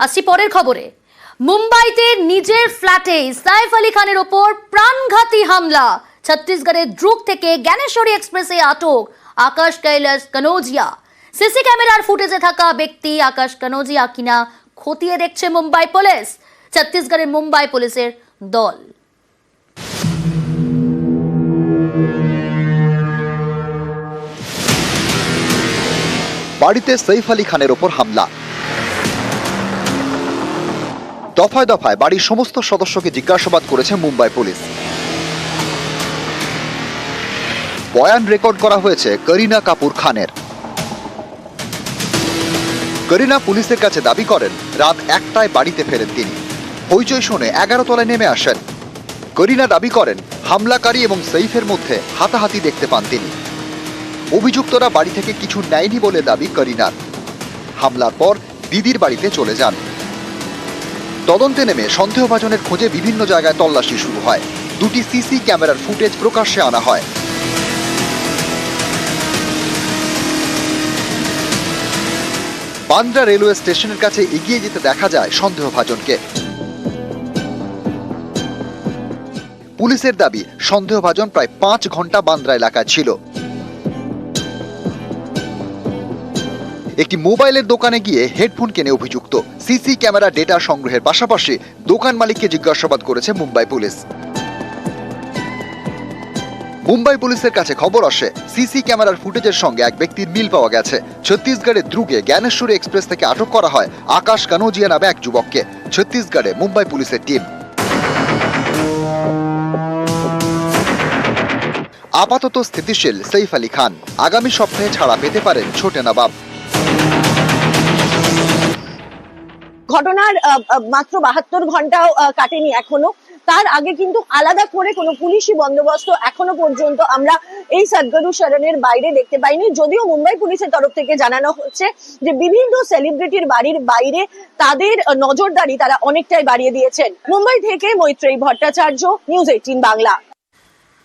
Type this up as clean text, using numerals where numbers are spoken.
আসছি পরের খবরে। মুম্বাইতে নিজের ফ্ল্যাটে সাইফ আলী খানের ওপর প্রাণঘাতী হামলা। ছত্তিশগড়ের দ্রুগ থেকে জ্ঞানেশ্বরী এক্সপ্রেসে আটক আকাশ কৈলাস কানোজিয়া। সিসি ক্যামেরার ফুটেজে থাকা ব্যক্তি আকাশ কানোজিয়া কিনা খতিয়ে দেখছে মুম্বাই পুলিশ। ছত্তিশগড়ের মুম্বাই পুলিশের দল। বাড়িতে সাইফ আলী খানের ওপর হামলা। দফায় দফায় বাড়ির সমস্ত সদস্যকে জিজ্ঞাসাবাদ করেছে মুম্বাই পুলিশ। বয়ান রেকর্ড করা হয়েছে করিনা কাপুর খানের। করিনা পুলিশের কাছে দাবি করেন রাত 1টায় বাড়িতে ফেরেন তিনি। হইচই শুনে 11 তলায় নেমে আসেন। করিনা দাবি করেন হামলাকারী এবং সাইফের মধ্যে হাতাহাতি দেখতে পান তিনি। অভিযুক্তরা বাড়ি থেকে কিছু নেয়নি বলে দাবি করিনার। হামলার পর দিদির বাড়িতে চলে যান। তদন্তে নেমে সন্দেহভাজনের খোঁজে বিভিন্ন জায়গায় তল্লাশি শুরু হয়। দুটি সিসি ক্যামেরার ফুটেজ প্রকাশ্যে আনা হয়। বান্দ্রা রেলওয়ে স্টেশনের কাছে এগিয়ে যেতে দেখা যায় সন্দেহভাজনকে। পুলিশের দাবি সন্দেহভাজন প্রায় 5 ঘন্টা বান্দ্রা এলাকায় ছিল। একটি মোবাইলের দোকানে গিয়ে হেডফোন কেনে অভিযুক্ত। সিসি ক্যামেরা ডেটা সংগ্রহের পাশাপাশি দোকান মালিককে জিজ্ঞাসাবাদ করেছে মুম্বাই পুলিশ। মুম্বাই পুলিশের কাছে খবর আসে সিসি ক্যামেরার ফুটেজের সঙ্গে এক ব্যক্তির মিল পাওয়া গেছে। ছত্তিশগড়ের দ্রুগে জ্ঞানেশ্বরী এক্সপ্রেস থেকে আটক করা হয় আকাশ কানোজিয়া নামে এক যুবককে। ছত্তিশগড়ে মুম্বাই পুলিশের টিম। আপাতত স্থিতিশীল সাইফ আলী খান। আগামী সপ্তাহে ছাড়া পেতে পারেন ছোটে নবাব। ঘটনার মাত্র 72 ঘন্টাও কাটেনি এখনো। তার আগে কিন্তু আলাদা করে কোনো পুলিশি বন্দোবস্ত এখনো পর্যন্ত আমরা এই সদগুরু শরণের বাইরে দেখতে পাইনি। যদিও মুম্বাই পুলিশের তরফ থেকে জানানো হচ্ছে যে বিভিন্ন সেলিব্রিটির বাড়ির বাইরে তাদের নজরদারি তারা অনেকটাই বাড়িয়ে দিয়েছেন। মুম্বাই থেকে মৈত্রেয়ী ভট্টাচার্য, নিউজ 18 বাংলা।